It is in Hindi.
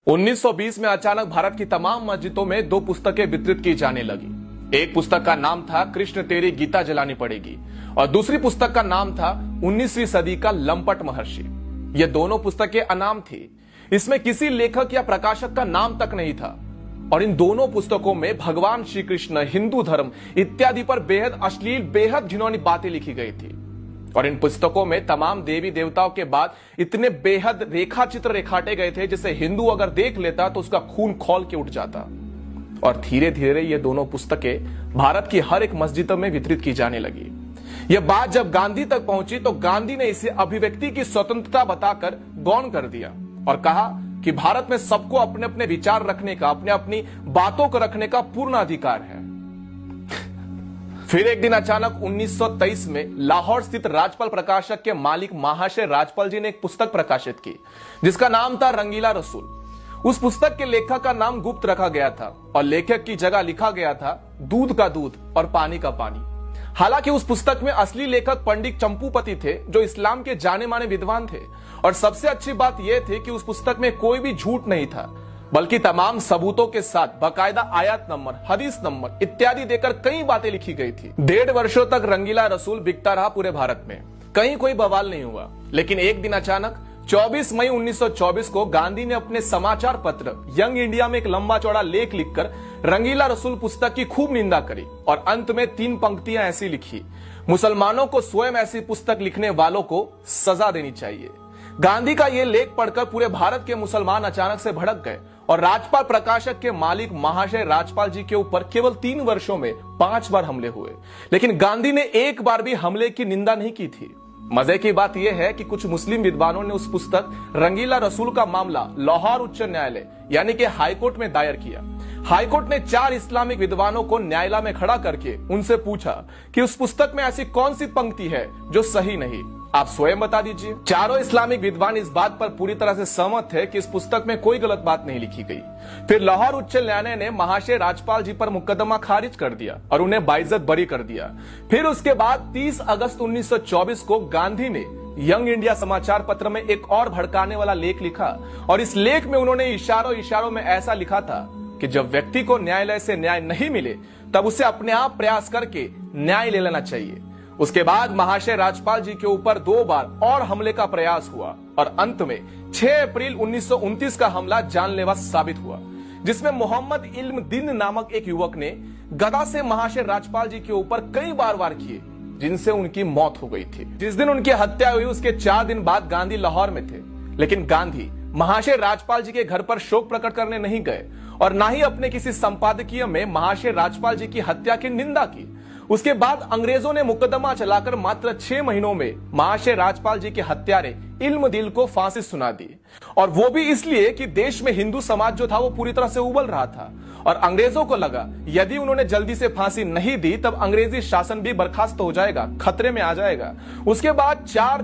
1920 में अचानक भारत की तमाम मस्जिदों में दो पुस्तकें वितरित की जाने लगी। एक पुस्तक का नाम था कृष्ण तेरी गीता जलानी पड़ेगी और दूसरी पुस्तक का नाम था 19वीं सदी का लंपट महर्षि। ये दोनों पुस्तकें अनाम थी, इसमें किसी लेखक या प्रकाशक का नाम तक नहीं था और इन दोनों पुस्तकों में भगवान श्री कृष्ण, हिंदू धर्म इत्यादि पर बेहद अश्लील, बेहद घिनौनी बातें लिखी गई थी। और इन पुस्तकों में तमाम देवी देवताओं के बाद इतने बेहद रेखा चित्र रेखाटे गए थे जिसे हिंदू अगर देख लेता तो उसका खून खौल के उठ जाता। और धीरे धीरे ये दोनों पुस्तकें भारत की हर एक मस्जिदों में वितरित की जाने लगी। यह बात जब गांधी तक पहुंची तो गांधी ने इसे अभिव्यक्ति की स्वतंत्रता बताकर गौण कर दिया और कहा कि भारत में सबको अपने अपने विचार रखने का, अपने अपनी बातों को रखने का पूर्ण अधिकार है। फिर एक दिन अचानक 1923 में लाहौर स्थित राजपाल प्रकाशक के मालिक महाशय राजपाल जी ने एक पुस्तक प्रकाशित की जिसका नाम था रंगीला रसूल। उस पुस्तक के लेखक का नाम गुप्त रखा गया था और लेखक की जगह लिखा गया था दूध का दूध और पानी का पानी। हालांकि उस पुस्तक में असली लेखक पंडित चंपूपति थे जो इस्लाम के जाने माने विद्वान थे और सबसे अच्छी बात यह थी कि उस पुस्तक में कोई भी झूठ नहीं था बल्कि तमाम सबूतों के साथ बाकायदा आयत नंबर, हदीस नंबर इत्यादि देकर कई बातें लिखी गई थी। 1.5 वर्षों तक रंगीला रसूल बिकता रहा पूरे भारत में, कहीं कोई बवाल नहीं हुआ। लेकिन एक दिन अचानक 24 मई 1924 को गांधी ने अपने समाचार पत्र यंग इंडिया में एक लंबा चौड़ा लेख लिखकर रंगीला रसूल पुस्तक की खूब निंदा करी और अंत में 3 पंक्तियां ऐसी लिखी: मुसलमानों को स्वयं ऐसी पुस्तक लिखने वालों को सजा देनी चाहिए। गांधी का यह लेख पढ़कर पूरे भारत के मुसलमान अचानक से भड़क गए और राजपाल प्रकाशक के मालिक महाशय राजपाल जी के ऊपर केवल 3 वर्षों में 5 बार हमले हुए। लेकिन गांधी ने एक बार भी हमले की निंदा नहीं की थी। मजे की बात यह है कि कुछ मुस्लिम विद्वानों ने उस पुस्तक रंगीला रसूल का मामला लाहौर उच्च न्यायालय यानी कि हाईकोर्ट में दायर किया। हाईकोर्ट ने 4 इस्लामिक विद्वानों को न्यायालय में खड़ा करके उनसे पूछा कि उस पुस्तक में ऐसी कौन सी पंक्ति है जो सही नहीं, आप स्वयं बता दीजिए। चारों इस्लामिक विद्वान इस बात पर पूरी तरह से सहमत थे कि इस पुस्तक में कोई गलत बात नहीं लिखी गई। फिर लाहौर उच्च न्यायालय ने महाशय राजपाल जी पर मुकदमा खारिज कर दिया और उन्हें बाइज्जत बरी कर दिया। फिर उसके बाद 30 अगस्त 1924 को गांधी ने यंग इंडिया समाचार पत्र में एक और भड़काने वाला लेख लिखा और इस लेख में उन्होंने इशारों में ऐसा लिखा था कि जब व्यक्ति को न्यायालय से न्याय नहीं मिले तब उसे अपने आप प्रयास करके न्याय ले लेना चाहिए। उसके बाद महाशय राजपाल जी के ऊपर 2 बार और हमले का प्रयास हुआ और अंत में 6 अप्रैल 1929 का हमला जानलेवा साबित हुआ जिसमें मोहम्मद इल्म दिन नामक एक युवक ने गदा से महाशय राजपाल जी के ऊपर कई बार वार किए जिनसे उनकी मौत हो गई थी। जिस दिन उनकी हत्या हुई उसके 4 दिन बाद गांधी लाहौर में थे, लेकिन गांधी महाशय राजपाल जी के घर पर शोक प्रकट करने नहीं गए और ना ही अपने किसी संपादकीय में महाशय राजपाल जी की हत्या की निंदा की। उसके बाद अंग्रेजों ने मुकदमा चलाकर मात्र 6 महीनों में महाशय राजपाल जी के हत्यारे इल्म दिल को फांसी सुना दी और वो भी इसलिए कि देश में हिंदू समाज जो था वो पूरी तरह से उबल रहा था और अंग्रेजों को लगा यदि उन्होंने जल्दी से फांसी नहीं दी तब अंग्रेजी शासन भी बर्खास्त हो जाएगा, खतरे में आ जाएगा। उसके बाद 4